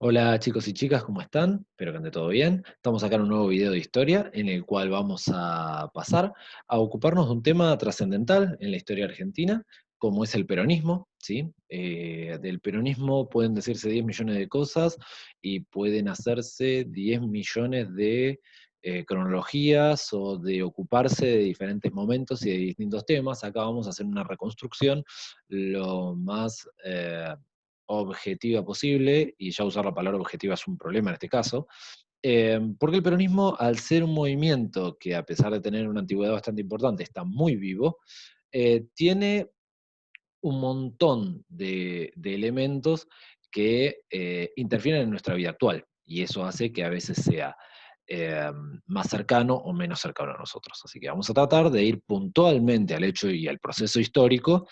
Hola chicos y chicas, ¿cómo están? Espero que ande todo bien. Estamos acá en un nuevo video de historia en el cual vamos a pasar a ocuparnos de un tema trascendental en la historia argentina, como es el peronismo, ¿sí? Del peronismo pueden decirse 10 millones de cosas y pueden hacerse 10 millones de cronologías o de ocuparse de diferentes momentos y de distintos temas. Acá vamos a hacer una reconstrucción lo más objetiva posible, y ya usar la palabra objetiva es un problema en este caso, porque el peronismo, al ser un movimiento que a pesar de tener una antigüedad bastante importante, está muy vivo, tiene un montón de elementos que interfieren en nuestra vida actual, y eso hace que a veces sea eh, más cercano o menos cercano a nosotros. Así que vamos a tratar de ir puntualmente al hecho y al proceso histórico,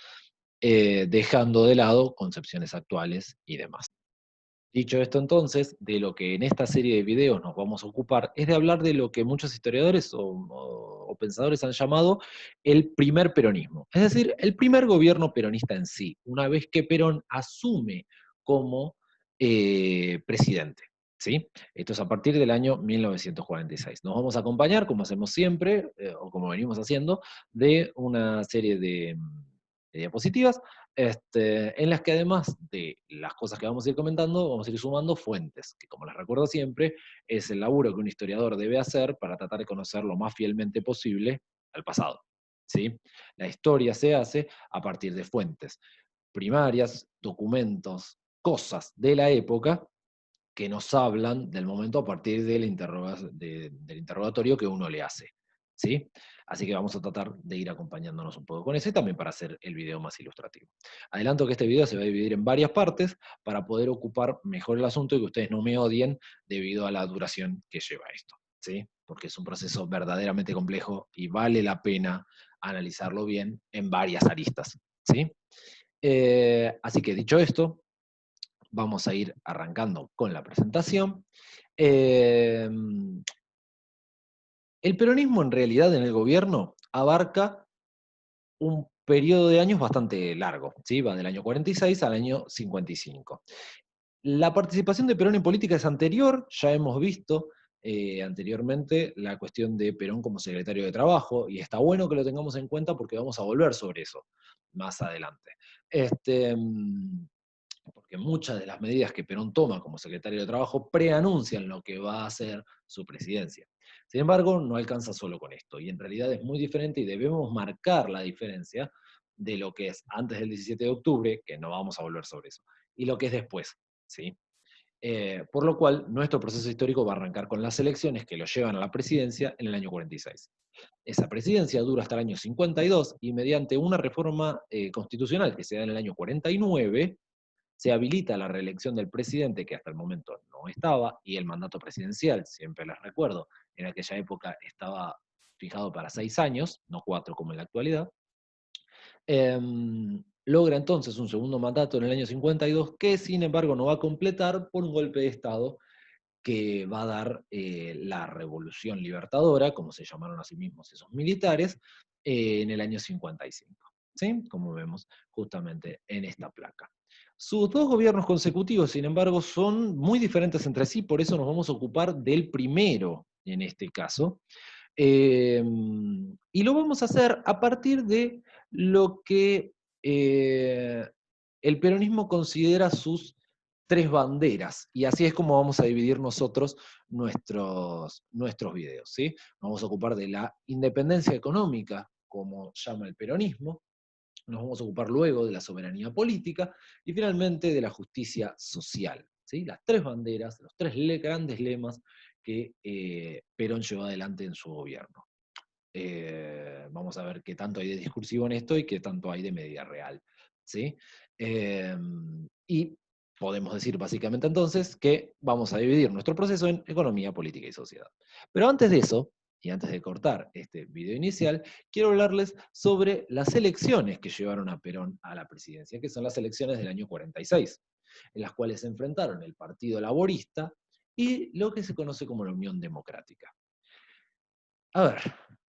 dejando de lado concepciones actuales y demás. Dicho esto entonces, de lo que en esta serie de videos nos vamos a ocupar es de hablar de lo que muchos historiadores o pensadores han llamado el primer peronismo, es decir, el primer gobierno peronista en sí, una vez que Perón asume como presidente. ¿Sí? Esto es a partir del año 1946. Nos vamos a acompañar, como hacemos siempre, o como venimos haciendo, de una serie de diapositivas en las que además de las cosas que vamos a ir comentando, vamos a ir sumando fuentes, que como les recuerdo siempre, es el laburo que un historiador debe hacer para tratar de conocer lo más fielmente posible al pasado. ¿Sí? La historia se hace a partir de fuentes primarias, documentos, cosas de la época que nos hablan del momento a partir del interrogatorio que uno le hace. ¿Sí? Así que vamos a tratar de ir acompañándonos un poco con eso y también para hacer el video más ilustrativo. Adelanto que este video se va a dividir en varias partes para poder ocupar mejor el asunto y que ustedes no me odien debido a la duración que lleva esto. ¿Sí? Porque es un proceso verdaderamente complejo y vale la pena analizarlo bien en varias aristas. ¿Sí? Así que dicho esto, vamos a ir arrancando con la presentación. Eh, el peronismo en realidad en el gobierno abarca un periodo de años bastante largo, ¿sí? Va del año 46 al año 55. La participación de Perón en política es anterior, ya hemos visto anteriormente la cuestión de Perón como secretario de Trabajo, y está bueno que lo tengamos en cuenta porque vamos a volver sobre eso más adelante. Este, mm, Porque muchas de las medidas que Perón toma como secretario de Trabajo preanuncian lo que va a ser su presidencia. Sin embargo, no alcanza solo con esto, y en realidad es muy diferente y debemos marcar la diferencia de lo que es antes del 17 de octubre, que no vamos a volver sobre eso, y lo que es después. ¿Sí? Por lo cual, nuestro proceso histórico va a arrancar con las elecciones que lo llevan a la presidencia en el año 46. Esa presidencia dura hasta el año 52 y mediante una reforma constitucional que se da en el año 49, se habilita la reelección del presidente, que hasta el momento no estaba, y el mandato presidencial, siempre les recuerdo, en aquella época estaba fijado para 6 años, no 4 como en la actualidad. Logra entonces un segundo mandato en el año 52, que sin embargo no va a completar por un golpe de Estado que va a dar la Revolución Libertadora, como se llamaron a sí mismos esos militares, en el año 55, ¿sí? Como vemos justamente en esta placa. Sus dos gobiernos consecutivos, sin embargo, son muy diferentes entre sí, por eso nos vamos a ocupar del primero en este caso. Y lo vamos a hacer a partir de lo que eh, el peronismo considera sus tres banderas, y así es como vamos a dividir nosotros nuestros videos. ¿Sí? Vamos a ocupar de la independencia económica, como llama el peronismo, nos vamos a ocupar luego de la soberanía política y finalmente de la justicia social. ¿Sí? Las tres banderas, los tres grandes lemas que Perón llevó adelante en su gobierno. Vamos a ver qué tanto hay de discursivo en esto y qué tanto hay de medida real. ¿Sí? Eh, y podemos decir básicamente entonces que vamos a dividir nuestro proceso en economía, política y sociedad. Pero antes de eso, y antes de cortar este video inicial, quiero hablarles sobre las elecciones que llevaron a Perón a la presidencia, que son las elecciones del año 46, en las cuales se enfrentaron el Partido Laborista y lo que se conoce como la Unión Democrática. A ver,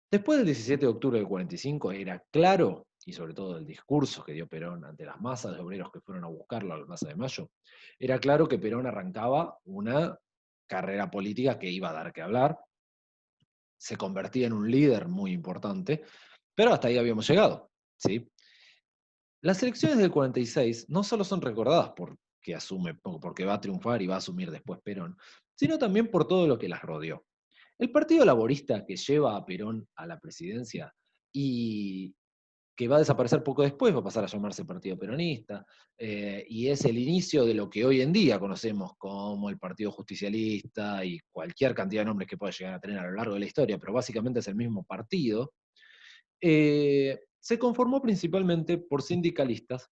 Después del 17 de octubre del 45 era claro, y sobre todo el discurso que dio Perón ante las masas de obreros que fueron a buscarlo a la Plaza de Mayo, era claro que Perón arrancaba una carrera política que iba a dar que hablar, se convertía en un líder muy importante, pero hasta ahí habíamos llegado, ¿sí? Las elecciones del 46 no solo son recordadas porque asume, porque va a triunfar y va a asumir después Perón, sino también por todo lo que las rodeó. El Partido Laborista que lleva a Perón a la presidencia y que va a desaparecer poco después, va a pasar a llamarse Partido Peronista, y es el inicio de lo que hoy en día conocemos como el Partido Justicialista y cualquier cantidad de nombres que pueda llegar a tener a lo largo de la historia, pero básicamente es el mismo partido. Se conformó principalmente por sindicalistas.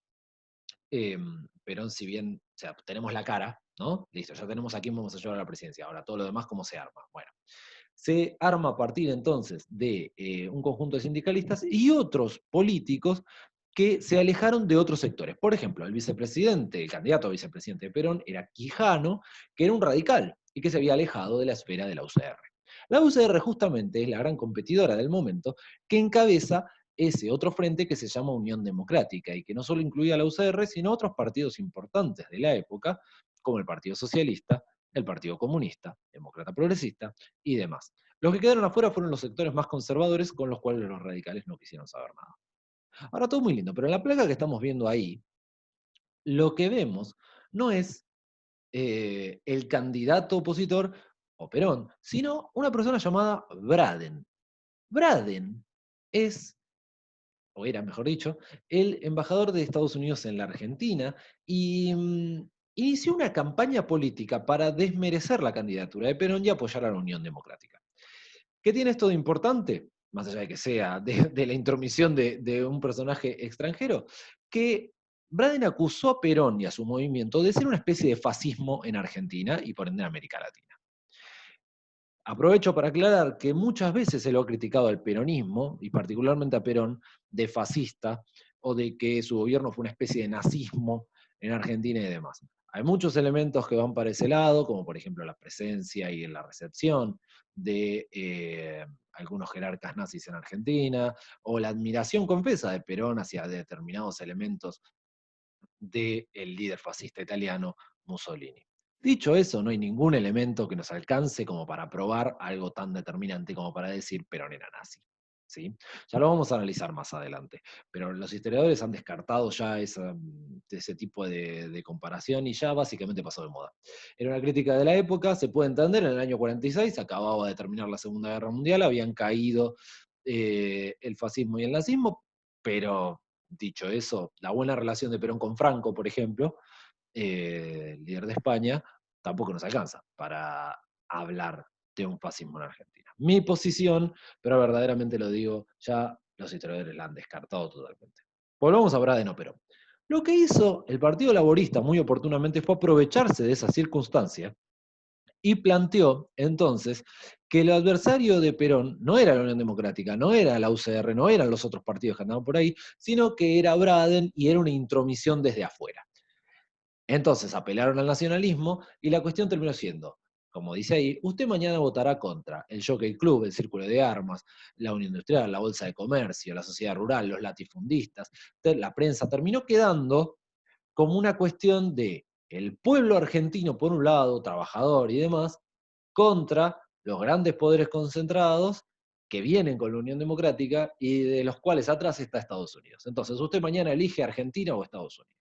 Perón, si bien, o sea, tenemos la cara, ¿no? Listo, ya tenemos a quién vamos a llevar a la presidencia. Ahora, todo lo demás, ¿cómo se arma? Bueno, se arma a partir entonces de un conjunto de sindicalistas y otros políticos que se alejaron de otros sectores. Por ejemplo, el vicepresidente, el candidato a vicepresidente de Perón era Quijano, que era un radical y que se había alejado de la esfera de la UCR. La UCR justamente es la gran competidora del momento que encabeza ese otro frente que se llama Unión Democrática y que no solo incluía a la UCR, sino otros partidos importantes de la época, como el Partido Socialista, el Partido Comunista, Demócrata Progresista y demás. Los que quedaron afuera fueron los sectores más conservadores con los cuales los radicales no quisieron saber nada. Ahora todo muy lindo, pero en la placa que estamos viendo ahí, lo que vemos no es el candidato opositor o Perón, sino una persona llamada Braden. Braden es, o era mejor dicho, el embajador de Estados Unidos en la Argentina y inició una campaña política para desmerecer la candidatura de Perón y apoyar a la Unión Democrática. ¿Qué tiene esto de importante? Más allá de que sea de la intromisión de un personaje extranjero, que Braden acusó a Perón y a su movimiento de ser una especie de fascismo en Argentina y por ende en América Latina. Aprovecho para aclarar que muchas veces se lo ha criticado al peronismo, y particularmente a Perón, de fascista, o de que su gobierno fue una especie de nazismo en Argentina y demás. Hay muchos elementos que van para ese lado, como por ejemplo la presencia y la recepción de algunos jerarcas nazis en Argentina, o la admiración confesa de Perón hacia determinados elementos del líder fascista italiano Mussolini. Dicho eso, no hay ningún elemento que nos alcance como para probar algo tan determinante como para decir Perón era nazi. ¿Sí? Ya lo vamos a analizar más adelante, pero los historiadores han descartado ya ese tipo de comparación y ya básicamente pasó de moda. Era una crítica de la época, se puede entender, en el año 46 acababa de terminar la Segunda Guerra Mundial, habían caído el fascismo y el nazismo, pero dicho eso, la buena relación de Perón con Franco, por ejemplo, el líder de España, tampoco nos alcanza para hablar de un fascismo en Argentina. Mi posición, pero verdaderamente lo digo, ya los historiadores la han descartado totalmente. Volvamos a hablar de no Perón. Lo que hizo el Partido Laborista muy oportunamente fue aprovecharse de esa circunstancia y planteó entonces que el adversario de Perón no era la Unión Democrática, no era la UCR, no eran los otros partidos que andaban por ahí, sino que era Braden y era una intromisión desde afuera. Entonces apelaron al nacionalismo y la cuestión terminó siendo, como dice ahí, usted mañana votará contra el Jockey Club, el Círculo de Armas, la Unión Industrial, la Bolsa de Comercio, la Sociedad Rural, los latifundistas, la prensa. Terminó quedando como una cuestión de el pueblo argentino, por un lado, trabajador y demás, contra los grandes poderes concentrados que vienen con la Unión Democrática y de los cuales atrás está Estados Unidos. Entonces, usted mañana elige Argentina o Estados Unidos.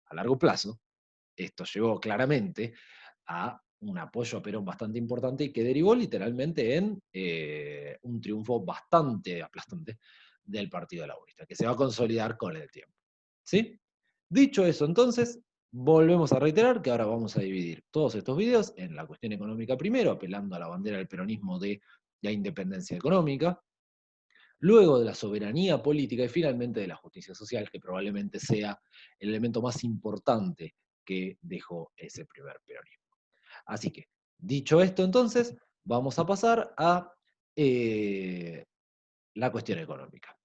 A largo plazo, esto llevó claramente a un apoyo a Perón bastante importante y que derivó literalmente en un triunfo bastante aplastante del Partido Laborista, que se va a consolidar con el tiempo. ¿Sí? Dicho eso, entonces, volvemos a reiterar que ahora vamos a dividir todos estos videos en la cuestión económica primero, apelando a la bandera del peronismo de la independencia económica, luego de la soberanía política y finalmente de la justicia social, que probablemente sea el elemento más importante que dejó ese primer peronismo. Así que, dicho esto entonces, vamos a pasar a la cuestión económica.